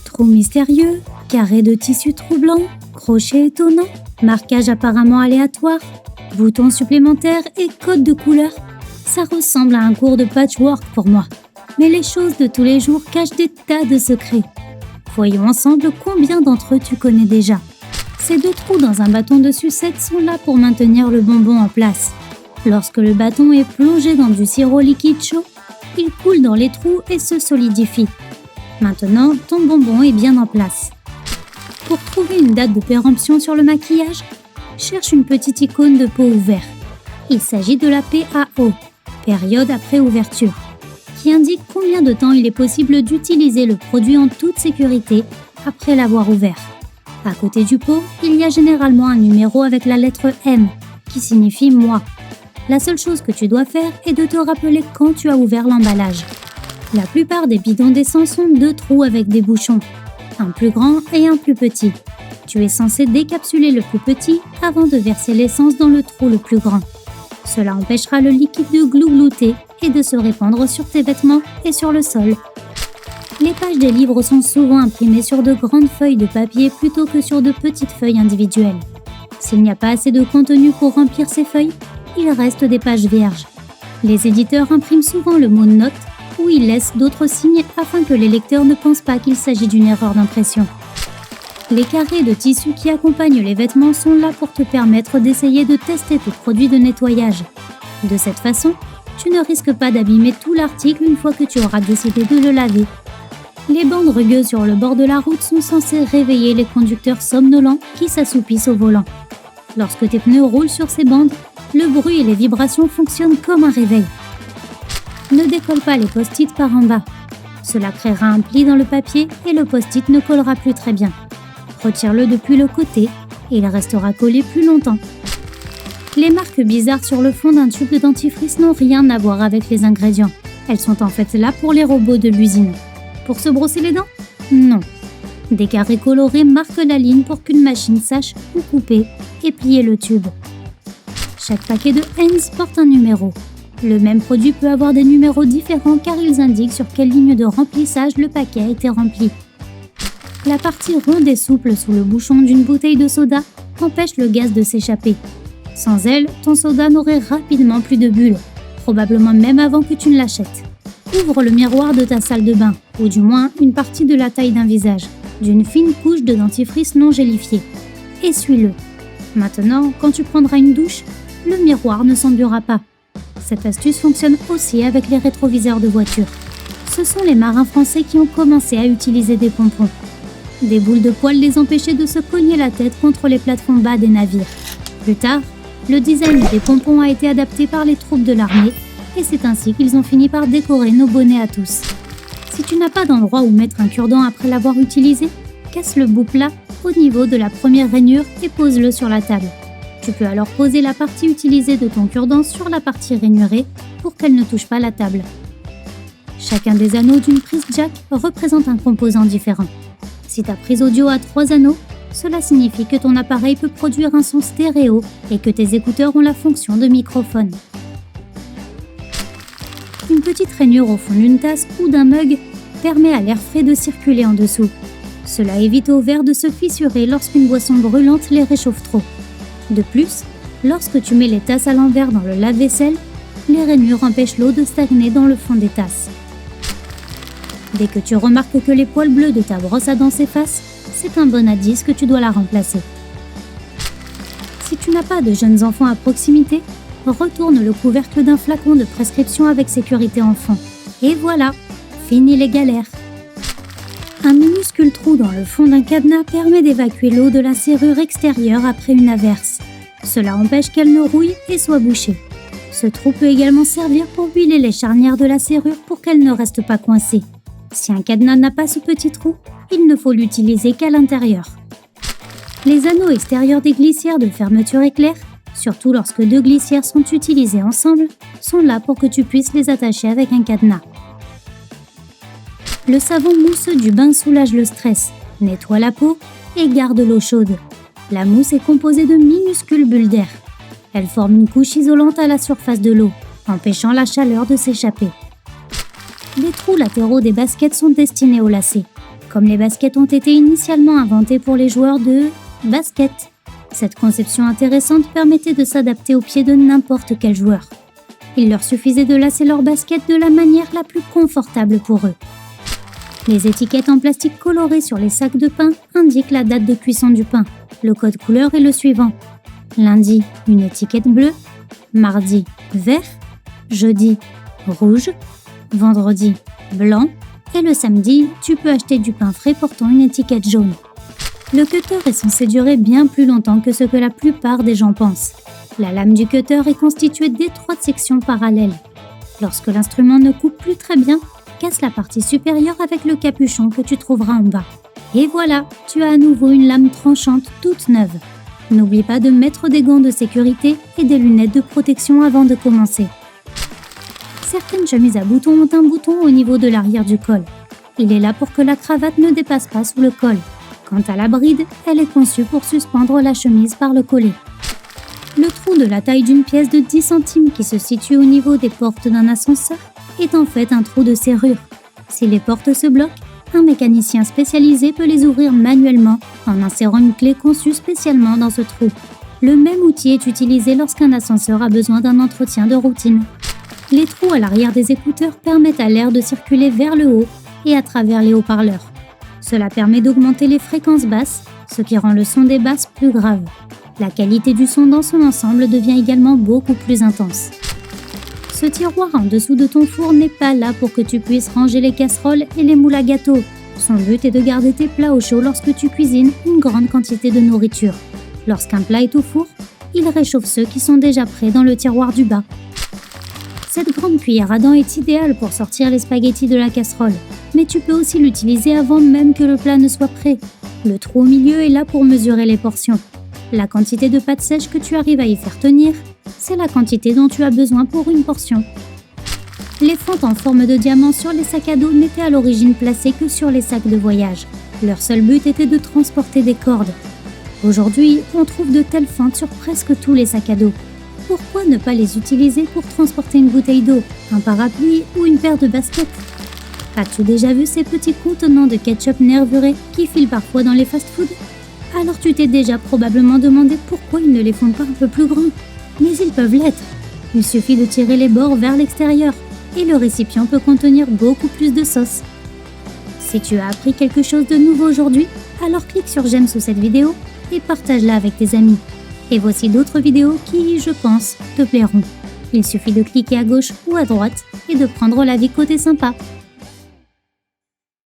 Trou mystérieux, carré de tissu troublant, crochet étonnant, marquage apparemment aléatoire, boutons supplémentaires et code de couleur. Ça ressemble à un cours de patchwork pour moi. Mais les choses de tous les jours cachent des tas de secrets. Voyons ensemble combien d'entre eux tu connais déjà. Ces 2 trous dans un bâton de sucette sont là pour maintenir le bonbon en place. Lorsque le bâton est plongé dans du sirop liquide chaud, il coule dans les trous et se solidifie. Maintenant, ton bonbon est bien en place. Pour trouver une date de péremption sur le maquillage, cherche une petite icône de pot ouvert. Il s'agit de la PAO, période après ouverture, qui indique combien de temps il est possible d'utiliser le produit en toute sécurité après l'avoir ouvert. À côté du pot, il y a généralement un numéro avec la lettre M, qui signifie mois. La seule chose que tu dois faire est de te rappeler quand tu as ouvert l'emballage. La plupart des bidons d'essence ont 2 trous avec des bouchons, un plus grand et un plus petit. Tu es censé décapsuler le plus petit avant de verser l'essence dans le trou le plus grand. Cela empêchera le liquide de glouglouter et de se répandre sur tes vêtements et sur le sol. Les pages des livres sont souvent imprimées sur de grandes feuilles de papier plutôt que sur de petites feuilles individuelles. S'il n'y a pas assez de contenu pour remplir ces feuilles, il reste des pages vierges. Les éditeurs impriment souvent le mot « note » ou ils laissent d'autres signes afin que les lecteurs ne pensent pas qu'il s'agit d'une erreur d'impression. Les carrés de tissu qui accompagnent les vêtements sont là pour te permettre d'essayer de tester tes produits de nettoyage. De cette façon, tu ne risques pas d'abîmer tout l'article une fois que tu auras décidé de le laver. Les bandes rugueuses sur le bord de la route sont censées réveiller les conducteurs somnolents qui s'assoupissent au volant. Lorsque tes pneus roulent sur ces bandes, le bruit et les vibrations fonctionnent comme un réveil. Ne décolle pas les post-it par en bas. Cela créera un pli dans le papier et le post-it ne collera plus très bien. Retire-le depuis le côté et il restera collé plus longtemps. Les marques bizarres sur le fond d'un tube de dentifrice n'ont rien à voir avec les ingrédients. Elles sont en fait là pour les robots de l'usine. Pour se brosser les dents? Non. Des carrés colorés marquent la ligne pour qu'une machine sache où couper et plier le tube. Chaque paquet de Heinz porte un numéro. Le même produit peut avoir des numéros différents car ils indiquent sur quelle ligne de remplissage le paquet a été rempli. La partie ronde et souple sous le bouchon d'une bouteille de soda empêche le gaz de s'échapper. Sans elle, ton soda n'aurait rapidement plus de bulles, probablement même avant que tu ne l'achètes. Ouvre le miroir de ta salle de bain, ou du moins une partie de la taille d'un visage, d'une fine couche de dentifrice non gélifié. Essuie-le. Maintenant, quand tu prendras une douche, le miroir ne s'embuera pas. Cette astuce fonctionne aussi avec les rétroviseurs de voiture. Ce sont les marins français qui ont commencé à utiliser des pompons. Des boules de poils les empêchaient de se cogner la tête contre les plateformes bas des navires. Plus tard, le design des pompons a été adapté par les troupes de l'armée et c'est ainsi qu'ils ont fini par décorer nos bonnets à tous. Si tu n'as pas d'endroit où mettre un cure-dent après l'avoir utilisé, casse le bout plat au niveau de la première rainure et pose-le sur la table. Tu peux alors poser la partie utilisée de ton cure-dent sur la partie rainurée pour qu'elle ne touche pas la table. Chacun des anneaux d'une prise jack représente un composant différent. Si ta prise audio a 3 anneaux, cela signifie que ton appareil peut produire un son stéréo et que tes écouteurs ont la fonction de microphone. Une petite rainure au fond d'une tasse ou d'un mug permet à l'air frais de circuler en dessous. Cela évite aux verres de se fissurer lorsqu'une boisson brûlante les réchauffe trop. De plus, lorsque tu mets les tasses à l'envers dans le lave-vaisselle, les rainures empêchent l'eau de stagner dans le fond des tasses. Dès que tu remarques que les poils bleus de ta brosse à dents s'effacent, c'est un bon indice que tu dois la remplacer. Si tu n'as pas de jeunes enfants à proximité, retourne le couvercle d'un flacon de prescription avec sécurité enfant. Et voilà, fini les galères. Un minuscule trou dans le fond d'un cadenas permet d'évacuer l'eau de la serrure extérieure après une averse. Cela empêche qu'elle ne rouille et soit bouchée. Ce trou peut également servir pour huiler les charnières de la serrure pour qu'elle ne reste pas coincée. Si un cadenas n'a pas ce petit trou, il ne faut l'utiliser qu'à l'intérieur. Les anneaux extérieurs des glissières de fermeture éclair, surtout lorsque 2 glissières sont utilisées ensemble, sont là pour que tu puisses les attacher avec un cadenas. Le savon mousseux du bain soulage le stress, nettoie la peau et garde l'eau chaude. La mousse est composée de minuscules bulles d'air. Elle forme une couche isolante à la surface de l'eau, empêchant la chaleur de s'échapper. Les trous latéraux des baskets sont destinés aux lacets. Comme les baskets ont été initialement inventées pour les joueurs de basket. Cette conception intéressante permettait de s'adapter aux pieds de n'importe quel joueur. Il leur suffisait de lacer leurs baskets de la manière la plus confortable pour eux. Les étiquettes en plastique coloré sur les sacs de pain indiquent la date de cuisson du pain. Le code couleur est le suivant. Lundi, une étiquette bleue. Mardi, vert. Jeudi, rouge. Vendredi, blanc. Et le samedi, tu peux acheter du pain frais portant une étiquette jaune. Le cutter est censé durer bien plus longtemps que ce que la plupart des gens pensent. La lame du cutter est constituée d'étroites sections parallèles. Lorsque l'instrument ne coupe plus très bien, casse la partie supérieure avec le capuchon que tu trouveras en bas. Et voilà, tu as à nouveau une lame tranchante toute neuve. N'oublie pas de mettre des gants de sécurité et des lunettes de protection avant de commencer. Certaines chemises à boutons ont un bouton au niveau de l'arrière du col. Il est là pour que la cravate ne dépasse pas sous le col. Quant à la bride, elle est conçue pour suspendre la chemise par le collet. Le trou de la taille d'une pièce de 10 centimes qui se situe au niveau des portes d'un ascenseur est en fait un trou de serrure. Si les portes se bloquent, un mécanicien spécialisé peut les ouvrir manuellement en insérant une clé conçue spécialement dans ce trou. Le même outil est utilisé lorsqu'un ascenseur a besoin d'un entretien de routine. Les trous à l'arrière des écouteurs permettent à l'air de circuler vers le haut et à travers les haut-parleurs. Cela permet d'augmenter les fréquences basses, ce qui rend le son des basses plus grave. La qualité du son dans son ensemble devient également beaucoup plus intense. Ce tiroir en dessous de ton four n'est pas là pour que tu puisses ranger les casseroles et les moules à gâteaux. Son but est de garder tes plats au chaud lorsque tu cuisines une grande quantité de nourriture. Lorsqu'un plat est au four, il réchauffe ceux qui sont déjà prêts dans le tiroir du bas. Cette grande cuillère à dents est idéale pour sortir les spaghettis de la casserole, mais tu peux aussi l'utiliser avant même que le plat ne soit prêt. Le trou au milieu est là pour mesurer les portions. La quantité de pâte sèche que tu arrives à y faire tenir, c'est la quantité dont tu as besoin pour une portion. Les fentes en forme de diamant sur les sacs à dos n'étaient à l'origine placées que sur les sacs de voyage. Leur seul but était de transporter des cordes. Aujourd'hui, on trouve de telles fentes sur presque tous les sacs à dos. Pourquoi ne pas les utiliser pour transporter une bouteille d'eau, un parapluie ou une paire de baskets? As-tu déjà vu ces petits contenants de ketchup nervurés qui filent parfois dans les fast-foods? Alors tu t'es déjà probablement demandé pourquoi ils ne les font pas un peu plus grands. Mais ils peuvent l'être. Il suffit de tirer les bords vers l'extérieur et le récipient peut contenir beaucoup plus de sauce. Si tu as appris quelque chose de nouveau aujourd'hui, alors clique sur j'aime sous cette vidéo et partage-la avec tes amis. Et voici d'autres vidéos qui, je pense, te plairont. Il suffit de cliquer à gauche ou à droite et de prendre la vie côté sympa.